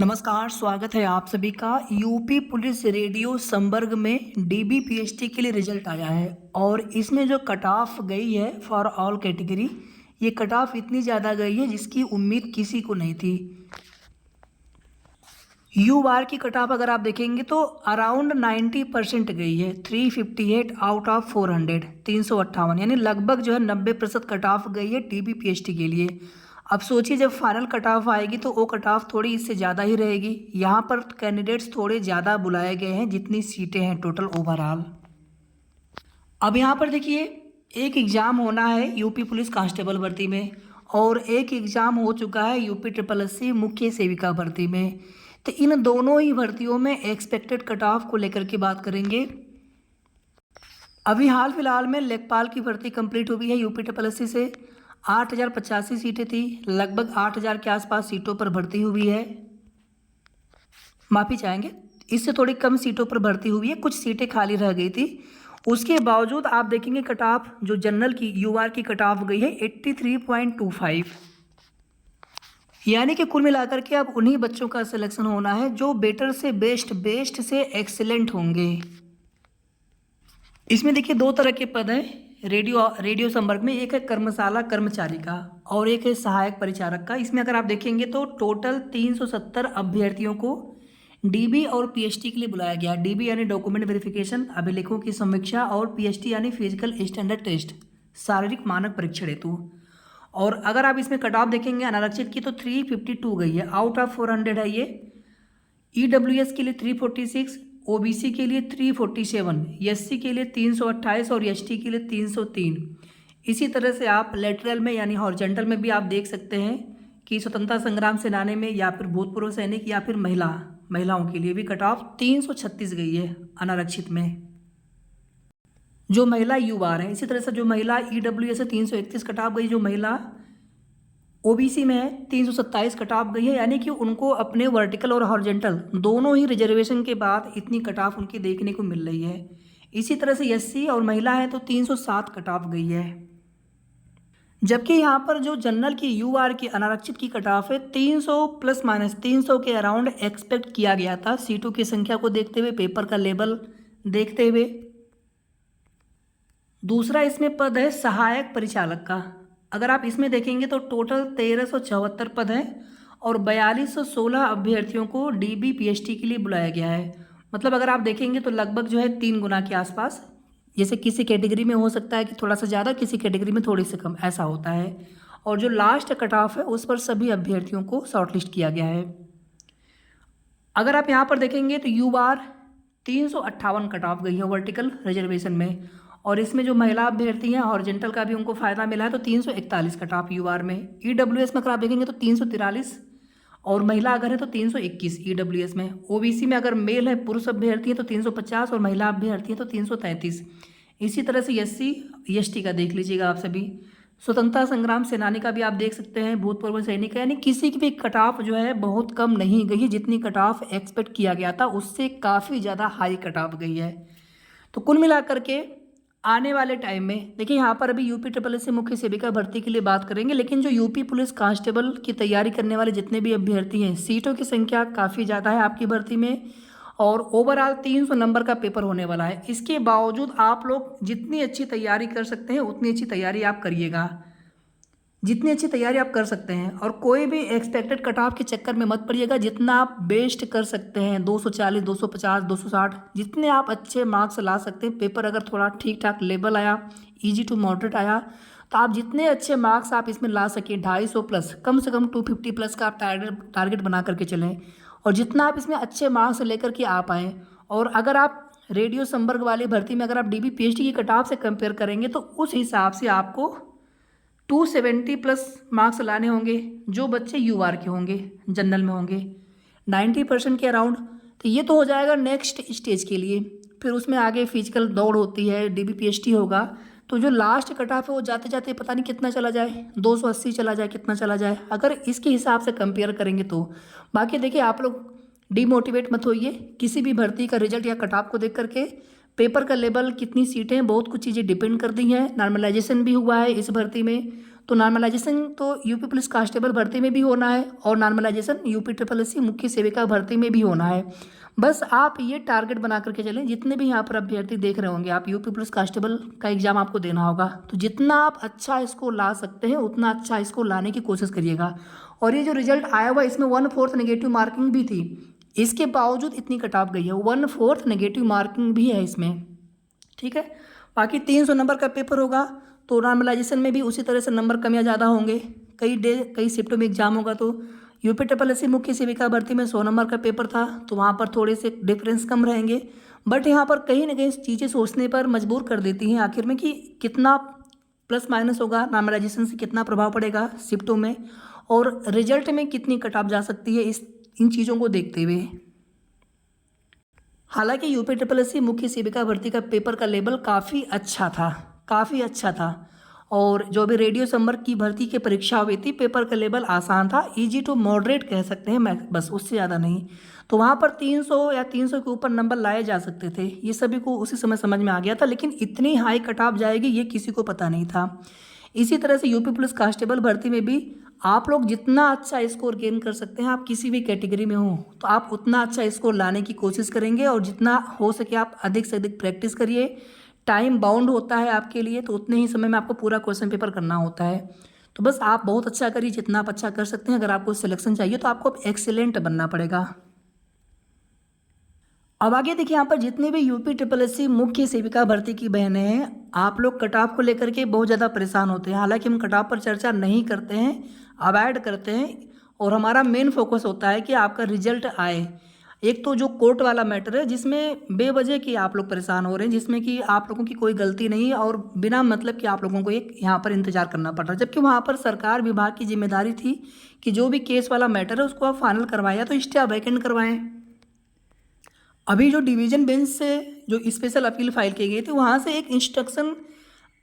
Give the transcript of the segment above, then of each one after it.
नमस्कार, स्वागत है आप सभी का। यूपी पुलिस रेडियो संवर्ग में डीबी पीएचटी के लिए रिजल्ट आया है और इसमें जो कट ऑफ गई है फॉर ऑल कैटेगरी, ये कट ऑफ इतनी ज़्यादा गई है जिसकी उम्मीद किसी को नहीं थी। यू बार की कट ऑफ अगर आप देखेंगे तो अराउंड 90% गई है, 358 आउट ऑफ 400, 358, यानी लगभग जो है 90% कट ऑफ गई है डीबी पीएचटी के लिए। अब सोचिए जब फाइनल कट ऑफ आएगी तो वो कट ऑफ थोड़ी इससे ज़्यादा ही रहेगी। यहाँ पर कैंडिडेट्स थोड़े ज़्यादा बुलाए गए हैं जितनी सीटें हैं टोटल ओवरऑल। अब यहाँ पर देखिए, एक एग्ज़ाम होना है यूपी पुलिस कांस्टेबल भर्ती में और एक एग्ज़ाम हो चुका है यूपी ट्रिपल एस सी मुख्य सेविका भर्ती में। तो इन दोनों ही भर्तियों में एक्सपेक्टेड कट ऑफ को लेकर के बात करेंगे। अभी हाल फिलहाल में लेखपाल की भर्ती कंप्लीट हुई है यूपी ट्रिपल एस सी से। 8,085 सीटें थी, लगभग 8,000 के आसपास सीटों पर भर्ती हुई है। माफ़ी चाहेंगे, इससे थोड़ी कम सीटों पर भर्ती हुई है, कुछ सीटें खाली रह गई थी। उसके बावजूद आप देखेंगे कट ऑफ जो जनरल की यूआर की कट ऑफ गई है 83.25, यानी कि कुल मिलाकर के अब उन्हीं बच्चों का सिलेक्शन होना है जो बेटर से बेस्ट, बेस्ट से एक्सीलेंट होंगे। इसमें देखिए दो तरह के पद हैं रेडियो संवर्ग में, एक है कर्मशाला कर्मचारी का और एक है सहायक परिचारक का। इसमें अगर आप देखेंगे तो टोटल 370 अभ्यर्थियों को डीबी और पीएचटी के लिए बुलाया गया। डीबी यानी डॉक्यूमेंट वेरिफिकेशन, अभिलेखों की समीक्षा, और पीएचटी यानी फिजिकल स्टैंडर्ड टेस्ट, शारीरिक मानक परीक्षण हेतु। और अगर आप इसमें कट ऑफ देखेंगे अनारक्षित की तो 352 गई है, आउट ऑफ 400 है ये। ईडब्ल्यूएस के लिए 346, ओबीसी के लिए 347, एससी के लिए 328 और एसटी के लिए 303। इसी तरह से आप लेटरल में यानी हॉरिजॉन्टल में भी आप देख सकते हैं कि स्वतंत्रता संग्राम सेनानी में या फिर भूतपूर्व सैनिक या फिर महिलाओं के लिए भी कट ऑफ 336 गई है अनारक्षित में, जो महिला युवार है। इसी तरह से जो महिला ईडब्ल्यूएस से 331 कट ऑफ गई, जो महिला ओबीसी में है 327 कट ऑफ गई है, यानी कि उनको अपने वर्टिकल और हॉरिजॉन्टल दोनों ही रिजर्वेशन के बाद इतनी कट ऑफ उनकी देखने को मिल रही है। इसी तरह से एससी और महिला है तो 307 कट ऑफ गई है। जबकि यहाँ पर जो जनरल की यूआर की अनारक्षित की कट ऑफ है 300 प्लस माइनस 300 के अराउंड एक्सपेक्ट किया गया था, सीटों की संख्या को देखते हुए, पेपर का लेवल देखते हुए। दूसरा इसमें पद है सहायक परिचालक का। अगर आप इसमें देखेंगे तो टोटल 1374 पद हैं और 4216 अभ्यर्थियों को डीबी पीएचटी के लिए बुलाया गया है। मतलब अगर आप देखेंगे तो लगभग जो है 3 गुना के आसपास। जैसे किसी कैटेगरी में हो सकता है कि थोड़ा सा ज़्यादा, किसी कैटेगरी में थोड़ी सी कम, ऐसा होता है। और जो लास्ट कट ऑफ है उस पर सभी अभ्यर्थियों को शॉर्टलिस्ट किया गया है। अगर आप यहाँ पर देखेंगे तो यू बार 358 कट ऑफ गई है वर्टिकल रिजर्वेशन में, और इसमें जो महिला अभ्यर्थी हैं हॉरिजॉन्टल का भी उनको फायदा मिला है तो 341 कट ऑफ यूआर में। ईडब्ल्यूएस में अगर आप देखेंगे तो 343, और महिला अगर है तो 321 ईडब्ल्यूएस में। ओबीसी में अगर मेल है पुरुष अभ्यर्थी है तो 350 और महिला अभ्यर्थी है तो 333। इसी तरह से एससी एसटी का देख लीजिएगा आप सभी। स्वतंत्रता संग्राम सेनानी का भी आप देख सकते हैं, भूतपूर्व सैनिक का, यानी किसी की भी कट ऑफ जो है बहुत कम नहीं गई है। जितनी कट ऑफ एक्सपेक्ट किया गया था उससे काफ़ी ज़्यादा हाई कट ऑफ गई है। तो कुल मिलाकर के आने वाले टाइम में देखिए, यहाँ पर अभी यूपी ट्रिपल एस सी मुख्य सेविका भर्ती के लिए बात करेंगे, लेकिन जो यूपी पुलिस कांस्टेबल की तैयारी करने वाले जितने भी अभ्यर्थी हैं, सीटों की संख्या काफ़ी ज़्यादा है आपकी भर्ती में और ओवरऑल 300 नंबर का पेपर होने वाला है। इसके बावजूद आप लोग जितनी अच्छी तैयारी कर सकते हैं उतनी अच्छी तैयारी आप करिएगा, जितनी अच्छी तैयारी आप कर सकते हैं। और कोई भी एक्सपेक्टेड कट ऑफ के चक्कर में मत पड़िएगा। जितना आप बेस्ट कर सकते हैं, 240, 250, 260, जितने आप अच्छे मार्क्स ला सकते हैं। पेपर अगर थोड़ा ठीक ठाक लेवल आया, इजी टू मॉडरेट आया, तो आप जितने अच्छे मार्क्स आप इसमें ला सकें, 250 प्लस, कम से कम 250 प्लस का आप टारगेट बना करके चलें। और जितना आप इसमें अच्छे मार्क्स लेकर के आ पाएँ। और अगर आप रेडियो संवर्ग वाली भर्ती में अगर आप डीबी पीएचडी की कट ऑफ से कंपेयर करेंगे तो उस हिसाब से आपको 270 प्लस मार्क्स लाने होंगे, जो बच्चे यूआर के होंगे, जनरल में होंगे 90% के अराउंड। तो ये तो हो जाएगा नेक्स्ट स्टेज के लिए। फिर उसमें आगे फिजिकल दौड़ होती है, डीबी पीएचडी होगा। तो जो लास्ट कट ऑफ है वो जाते जाते पता नहीं कितना चला जाए, 280 चला जाए, कितना चला जाए, अगर इसके हिसाब से कंपेयर करेंगे तो। बाकी देखिए, आप लोग डीमोटिवेट मत होइए किसी भी भर्ती का रिजल्ट या कट ऑफ को देख करके। पेपर का लेवल, कितनी सीटें, बहुत कुछ चीज़ें डिपेंड कर दी हैं। नॉर्मलाइजेशन भी हुआ है इस भर्ती में, तो नॉर्मलाइजेशन तो यूपी पुलिस कांस्टेबल भर्ती में भी होना है और normalization UP triple S C मुख्य सेविका भर्ती में भी होना है। बस आप ये टारगेट बना करके चलें। जितने भी यहाँ पर अभ्यर्थी देख रहे होंगे, आप यूपी पुलिस कांस्टेबल का एग्ज़ाम आपको देना होगा, तो जितना आप अच्छा इसको ला सकते हैं उतना अच्छा इसको लाने की कोशिश करिएगा। और ये जो रिजल्ट आया हुआ इसमें 1/4 नेगेटिव मार्किंग भी थी, इसके बावजूद इतनी कट ऑफ गई है। 1/4 नेगेटिव मार्किंग भी है इसमें, ठीक है। बाकी 300 नंबर का पेपर होगा, तो नॉर्मलाइजेशन में भी उसी तरह से नंबर कम या ज़्यादा होंगे। कई शिफ्टों में एग्जाम होगा। तो यूपी ट्रिपल एस सी मुख्य सेविका भर्ती में 100 नंबर का पेपर था, तो वहाँ पर थोड़े से डिफरेंस कम रहेंगे। बट यहाँ पर कहीं ना कहीं चीज़ें सोचने पर मजबूर कर देती हैं आखिर में कि कितना प्लस माइनस होगा, नॉर्मलाइजेशन से कितना प्रभाव पड़ेगा शिफ्टों में, और रिजल्ट में कितनी कट ऑफ जा सकती है इन चीज़ों को देखते हुए। हालांकि यूपी ट्रिपल एस सी मुख्य सेविका भर्ती का पेपर का लेवल काफ़ी अच्छा था। और जो भी रेडियो संपर्क की भर्ती की परीक्षा हुई थी, पेपर का लेवल आसान था, इजी टू मॉडरेट कह सकते हैं, मैं बस उससे ज़्यादा नहीं। तो वहाँ पर 300 या 300 के ऊपर नंबर लाए जा सकते थे, ये सभी को उसी समय समझ में आ गया था। लेकिन इतनी हाई कट ऑफ जाएगी ये किसी को पता नहीं था। इसी तरह से यूपी पुलिस कांस्टेबल भर्ती में भी आप लोग जितना अच्छा स्कोर गेन कर सकते हैं, आप किसी भी कैटेगरी में हो तो आप उतना अच्छा स्कोर लाने की कोशिश करेंगे। और जितना हो सके आप अधिक से अधिक प्रैक्टिस करिए। टाइम बाउंड होता है आपके लिए, तो उतने ही समय में आपको पूरा क्वेश्चन पेपर करना होता है। तो बस आप बहुत अच्छा करिए, जितना आप अच्छा कर सकते हैं। अगर आपको सिलेक्शन चाहिए तो आपको एक्सीलेंट बनना पड़ेगा। अब आगे देखिए, यहाँ पर जितने भी यूपी ट्रिपल एस सी मुख्य सेविका भर्ती की बहनें हैं, आप लोग कट ऑफ को लेकर के बहुत ज़्यादा परेशान होते हैं। हालांकि हम कट ऑफ पर चर्चा नहीं करते हैं, अवॉइड करते हैं, और हमारा मेन फोकस होता है कि आपका रिजल्ट आए। एक तो जो कोर्ट वाला मैटर है, जिसमें बेवजह कि आप लोग परेशान हो रहे हैं, जिसमें कि आप लोगों की कोई गलती नहीं और बिना मतलब कि आप लोगों को एक यहाँ पर इंतजार करना पड़ रहा है, जबकि वहाँ पर सरकार विभाग की जिम्मेदारी थी कि जो भी केस वाला मैटर है उसको आप फाइनल करवाएं या तो स्टे ऑफ वैकेंट करवाएं। अभी जो डिवीज़न बेंच से जो स्पेशल अपील फाइल की गई थी, वहाँ से एक इंस्ट्रक्शन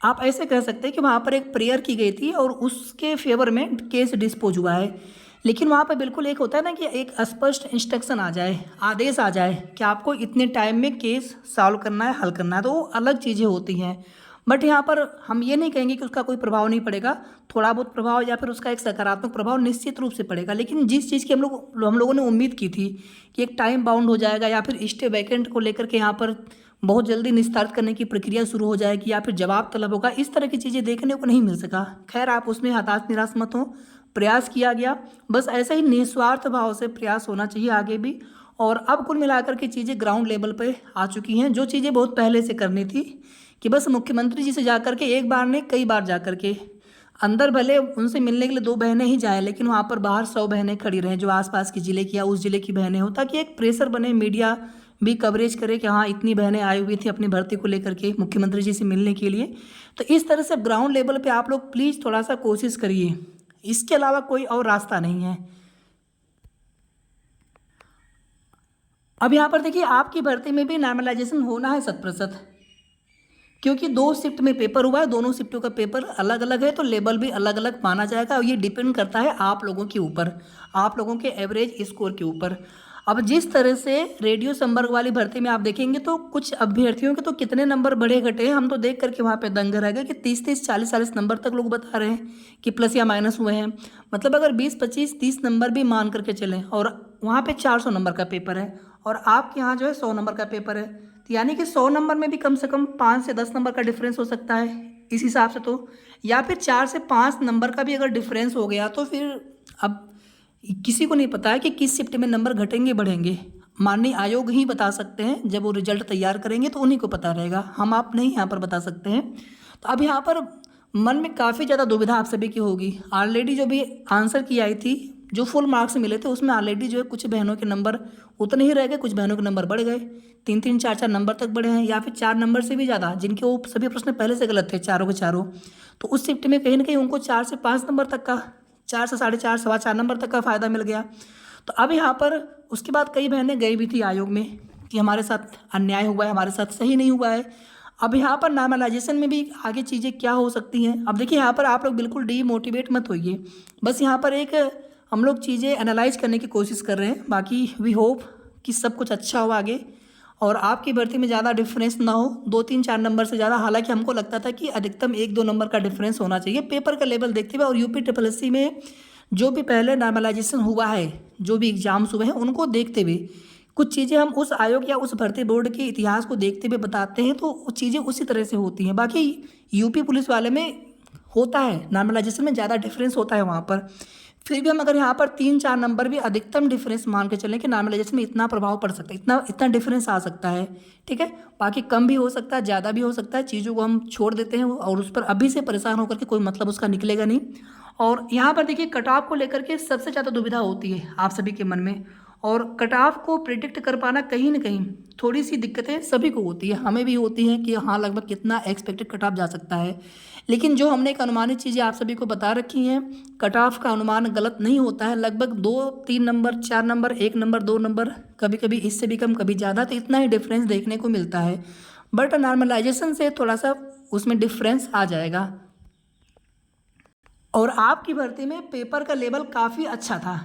आप ऐसे कह सकते हैं कि वहाँ पर एक प्रेयर की गई थी और उसके फेवर में केस डिस्पोज हुआ है। लेकिन वहाँ पर बिल्कुल एक होता है ना कि एक स्पष्ट इंस्ट्रक्शन आ जाए, आदेश आ जाए कि आपको इतने टाइम में केस सॉल्व करना है, हल करना है, तो वो अलग चीज़ें होती हैं। बट यहाँ पर हम ये नहीं कहेंगे कि उसका कोई प्रभाव नहीं पड़ेगा। थोड़ा बहुत प्रभाव या फिर उसका एक सकारात्मक प्रभाव निश्चित रूप से पड़ेगा। लेकिन जिस चीज़ की हम लोगों ने उम्मीद की थी कि एक टाइम बाउंड हो जाएगा या फिर स्टे वैकेंट को लेकर के यहाँ पर बहुत जल्दी निस्तारित करने की प्रक्रिया शुरू हो जाएगी या फिर जवाब तलब होगा, इस तरह की चीज़ें देखने को नहीं मिल सका। खैर, आप उसमें हताश निराश मत हो, प्रयास किया गया, बस ऐसे ही निस्वार्थ भाव से प्रयास होना चाहिए आगे भी। और अब कुल मिलाकर के चीज़ें ग्राउंड लेवल पे आ चुकी हैं। जो चीज़ें बहुत पहले से करनी थी कि बस मुख्यमंत्री जी से जाकर के एक बार नहीं कई बार जाकर के अंदर भले उनसे मिलने के लिए 2 बहनें ही जाएं, लेकिन वहाँ पर बाहर 100 बहनें खड़ी रहें जो आसपास के ज़िले की या उस ज़िले की बहनें हो, ताकि एक प्रेशर बने, मीडिया भी कवरेज करे कि हाँ इतनी बहनें आई हुई थी अपनी भर्ती को लेकर के मुख्यमंत्री जी से मिलने के लिए। तो इस तरह से ग्राउंड लेवल पे आप लोग प्लीज़ थोड़ा सा कोशिश करिए, इसके अलावा कोई और रास्ता नहीं है। अब यहाँ पर देखिए, आपकी भर्ती में भी नॉर्मलाइजेशन होना है 100%, क्योंकि 2 शिफ्ट में पेपर हुआ है, दोनों शिफ्टों का पेपर अलग अलग है, तो लेवल भी अलग अलग माना जाएगा। और ये डिपेंड करता है आप लोगों के ऊपर, आप लोगों के एवरेज स्कोर के ऊपर। अब जिस तरह से रेडियो संपर्क वाली भर्ती में आप देखेंगे तो कुछ अभ्यर्थियों के तो कितने नंबर बढ़े घटे हैं, हम तो देख करके वहाँ पे दंग रह गए कि 30-30, 40-40 नंबर तक लोग बता रहे हैं कि प्लस या माइनस हुए हैं। मतलब अगर 20, 25, 30 नंबर भी मान करके चलें, और वहाँ पे 400 नंबर का पेपर है और आपके यहाँ जो है 100 नंबर का पेपर है, तो यानी कि 100 नंबर में भी कम से कम 5 से 10 नंबर का डिफरेंस हो सकता है इस हिसाब से। तो या फिर 4 से 5 नंबर का भी अगर डिफरेंस हो गया तो फिर अब किसी को नहीं पता है कि किस शिफ्ट में नंबर घटेंगे बढ़ेंगे। माननीय आयोग ही बता सकते हैं, जब वो रिजल्ट तैयार करेंगे तो उन्हीं को पता रहेगा, हम आप नहीं यहाँ पर बता सकते हैं। तो अब यहाँ पर मन में काफ़ी ज़्यादा दुविधा आप सभी की होगी। ऑलरेडी जो भी आंसर की आई थी, जो फुल मार्क्स मिले थे, उसमें ऑलरेडी जो है कुछ बहनों के नंबर उतने ही रह गए, कुछ बहनों के नंबर बढ़ गए, 3-3, 4-4 नंबर तक बढ़े हैं, या फिर 4 नंबर से भी ज़्यादा, जिनके वो सभी प्रश्न पहले से गलत थे, चारों के चारों। तो उस शिफ्ट में कहीं ना कहीं उनको 4 से 5 नंबर तक का, 4 से 4.5, 4.25 नंबर तक का फ़ायदा मिल गया। तो अब यहाँ पर उसके बाद कई बहनें गई भी थी आयोग में कि हमारे साथ अन्याय हुआ है, हमारे साथ सही नहीं हुआ है। अब यहाँ पर नॉर्मलाइजेशन में भी आगे चीज़ें क्या हो सकती हैं। अब देखिए, यहाँ पर आप लोग बिल्कुल डीमोटिवेट मत होइए, बस यहाँ पर एक हम लोग चीज़ें एनालाइज करने की कोशिश कर रहे हैं। बाकी वी होप कि सब कुछ अच्छा हो आगे। और आपकी भर्ती में ज़्यादा डिफरेंस ना हो, 2-3-4 नंबर से ज़्यादा। हालांकि हमको लगता था कि अधिकतम 1-2 नंबर का डिफरेंस होना चाहिए पेपर का लेवल देखते हुए। और यूपी ट्रिपल एस सी में जो भी पहले नॉर्मलाइजेशन हुआ है, जो भी एग्जाम्स हुए हैं, उनको देखते हुए कुछ चीज़ें हम उस आयोग या उस भर्ती बोर्ड के इतिहास को देखते हुए बताते हैं, तो वो चीज़ें उसी तरह से होती हैं। बाकी यूपी पुलिस वाले में होता है, नॉर्मलाइजेशन में ज़्यादा डिफरेंस होता है वहाँ पर। फिर भी हम अगर यहाँ पर 3-4 नंबर भी अधिकतम डिफरेंस मान के चलें कि नॉर्मलाइजेशन में इतना प्रभाव पड़ सकता है, इतना इतना डिफरेंस आ सकता है, ठीक है। बाकी कम भी हो सकता है, ज़्यादा भी हो सकता है, चीज़ों को हम छोड़ देते हैं और उस पर अभी से परेशान होकर के कोई मतलब उसका निकलेगा नहीं। और यहाँ पर देखिए कट ऑफ को लेकर के सबसे ज़्यादा दुविधा होती है आप सभी के मन में। और कट ऑफ को प्रिडिक्ट कर पाना कहीं ना कहीं थोड़ी सी दिक्कतें सभी को होती है, हमें भी होती हैं कि हाँ लगभग कितना एक्सपेक्टेड कट ऑफ जा सकता है। लेकिन जो हमने एक अनुमानित चीज़ें आप सभी को बता रखी हैं, कट ऑफ का अनुमान गलत नहीं होता है। लगभग 2-3 नंबर, 4 नंबर, 1 नंबर, 2 नंबर, कभी कभी इससे भी कम, कभी ज़्यादा, तो इतना ही डिफरेंस देखने को मिलता है। बट नॉर्मलाइजेशन से थोड़ा सा उसमें डिफरेंस आ जाएगा। और आपकी भर्ती में पेपर का लेवल काफ़ी अच्छा था,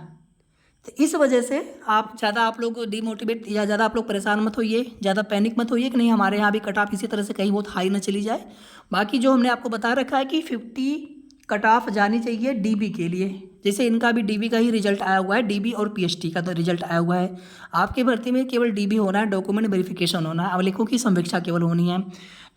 तो इस वजह से आप लोग डिमोटिवेट या ज़्यादा आप लोग परेशान मत होइए, ज़्यादा पैनिक मत होइए कि नहीं हमारे यहाँ भी कट ऑफ इसी तरह से कहीं बहुत हाई ना चली जाए। बाकी जो हमने आपको बता रखा है कि 50 कट ऑफ जानी चाहिए डीबी के लिए। जैसे इनका भी डीबी का ही रिजल्ट आया हुआ है, डीबी और पीएचटी का तो रिजल्ट आया हुआ है। आपकी भर्ती में केवल डीबी होना है, डॉक्यूमेंट वेरिफिकेशन होना है, अवलेखों की समीक्षा केवल होनी है।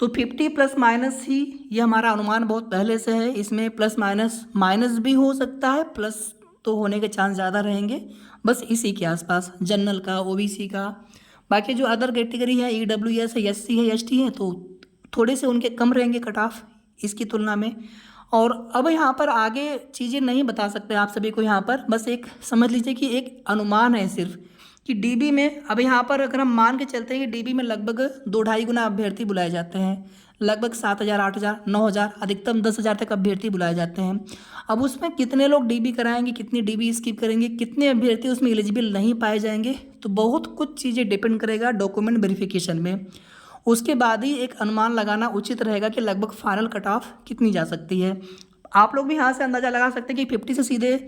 तो 50 प्लस माइनस ही ये हमारा अनुमान बहुत पहले से है। इसमें प्लस माइनस माइनस भी हो सकता है, प्लस तो होने के चांस ज़्यादा रहेंगे, बस इसी के आसपास। जनरल का, ओबीसी का, बाकी जो अदर कैटेगरी है, ईडब्ल्यूएस है, एससी है, एसटी है, तो थोड़े से उनके कम रहेंगे कट ऑफ इसकी तुलना में। और अब यहाँ पर आगे चीज़ें नहीं बता सकते आप सभी को, यहाँ पर बस एक समझ लीजिए कि एक अनुमान है सिर्फ कि डीबी में अब यहाँ पर अगर हम मान के चलते हैं कि डीबी में लगभग 2-2.5 गुना अभ्यर्थी बुलाए जाते हैं, लगभग 7,000, 8,000, 9,000, अधिकतम 10,000 तक अभ्यर्थी बुलाए जाते हैं। अब उसमें कितने लोग डीबी कराएंगे, कितनी डीबी स्किप करेंगे, कितने अभ्यर्थी उसमें एलिजिबल नहीं पाए जाएंगे, तो बहुत कुछ चीज़ें डिपेंड करेगा डॉक्यूमेंट वेरिफिकेशन में। उसके बाद ही एक अनुमान लगाना उचित रहेगा कि लगभग फाइनल कट ऑफ कितनी जा सकती है। आप लोग भी यहाँ से अंदाज़ा लगा सकते हैं कि 50 से सीधे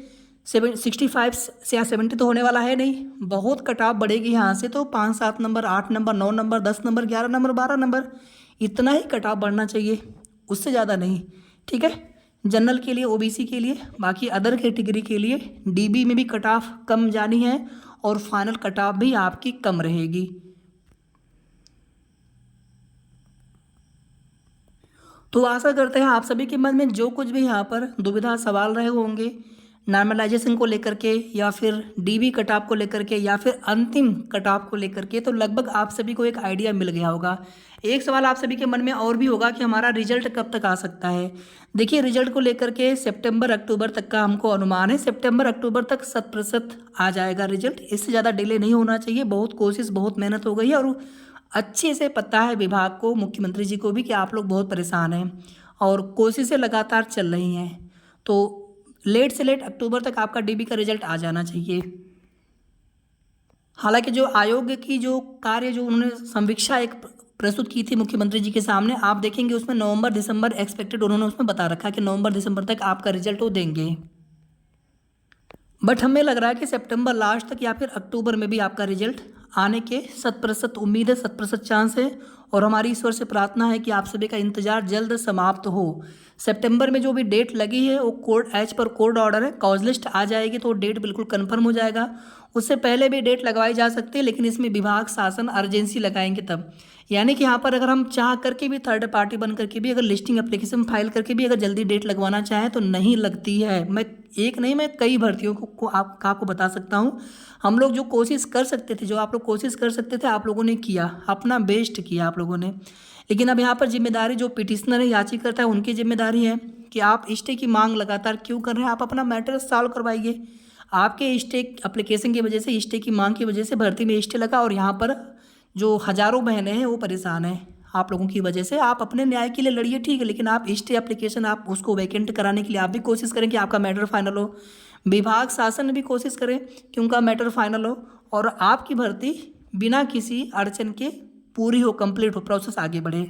65 से या 70 तो होने वाला है नहीं, बहुत कट ऑफ बढ़ेगी यहाँ से। तो 5-7 number, 8 number, 9 number, 10 number, 11 number, 12 number, इतना ही कट ऑफ बढ़ना चाहिए, उससे ज़्यादा नहीं, ठीक है। जनरल के लिए, ओबीसी के लिए, बाकी अदर कैटेगरी के लिए डीबी में भी कट ऑफ कम जानी है और फाइनल कट ऑफ भी आपकी कम रहेगी। तो आशा करते हैं आप सभी के मन में जो कुछ भी यहाँ पर दुविधा सवाल रहे होंगे नॉर्मलाइजेशन को लेकर के, या फिर डीबी कट ऑफ को लेकर के, या फिर अंतिम कट ऑफ को लेकर के, तो लगभग आप सभी को एक आइडिया मिल गया होगा। एक सवाल आप सभी के मन में और भी होगा कि हमारा रिजल्ट कब तक आ सकता है। देखिए रिजल्ट को लेकर के सितंबर अक्टूबर तक का हमको अनुमान है, सितंबर अक्टूबर तक 100% आ जाएगा रिजल्ट, इससे ज़्यादा डिले नहीं होना चाहिए। बहुत कोशिश, बहुत मेहनत हो गई है और अच्छे से पता है विभाग को, मुख्यमंत्री जी को भी, कि आप लोग बहुत परेशान हैं और कोशिशें लगातार चल रही हैं। तो लेट से लेट अक्टूबर तक आपका डीबी का रिजल्ट आ जाना चाहिए। हालांकि जो आयोग की जो कार्य जो उन्होंने समीक्षा एक प्रस्तुत की थी मुख्यमंत्री जी के सामने, आप देखेंगे उसमें नवंबर दिसंबर एक्सपेक्टेड उन्होंने उसमें बता रखा है कि नवंबर दिसंबर तक आपका रिजल्ट वो देंगे। बट हमें लग रहा है कि सितंबर लास्ट तक या फिर अक्टूबर में भी आपका रिजल्ट आने के 100% उम्मीद है, 100% चांस है। और हमारी ईश्वर से प्रार्थना है कि आप सभी का इंतजार जल्द समाप्त हो। सितंबर में जो भी डेट लगी है वो court as per court order है, कॉज लिस्ट आ जाएगी तो डेट बिल्कुल कंफर्म हो जाएगा। उससे पहले भी डेट लगवाई जा सकती है, लेकिन इसमें विभाग शासन अर्जेंसी लगाएंगे तब। यानी कि यहाँ पर अगर हम चाह करके भी, थर्ड पार्टी बन करके भी, अगर लिस्टिंग एप्लीकेशन फाइल करके भी अगर जल्दी डेट लगवाना चाहें तो नहीं लगती है। मैं एक नहीं, मैं कई भर्तियों को आपको बता सकता हूँ। हम लोग जो कोशिश कर सकते थे, जो आप लोग कोशिश कर सकते थे, आप लोगों ने किया, अपना बेस्ट किया आप लोगों ने। लेकिन अब यहाँ पर जिम्मेदारी जो पिटिशनर है, याचिकाकर्ता है, उनकी जिम्मेदारी है कि आप स्टे की मांग लगातार क्यों कर रहे हैं, आप अपना मैटर सॉल्व करवाइए। आपके स्टे एप्लीकेशन की वजह से, स्टे की मांग की वजह से भर्ती में स्टे लगा और यहाँ पर जो हज़ारों बहनें हैं वो परेशान हैं आप लोगों की वजह से। आप अपने न्याय के लिए लड़िए, ठीक है, लेकिन आप स्टे एप्लीकेशन आप उसको वैकेंट कराने के लिए आप भी कोशिश करें कि आपका मैटर फाइनल हो। विभाग शासन भी कोशिश करें कि उनका मैटर फाइनल हो और आपकी भर्ती बिना किसी अड़चन के पूरी हो, कंप्लीट हो, प्रोसेस आगे बढ़े।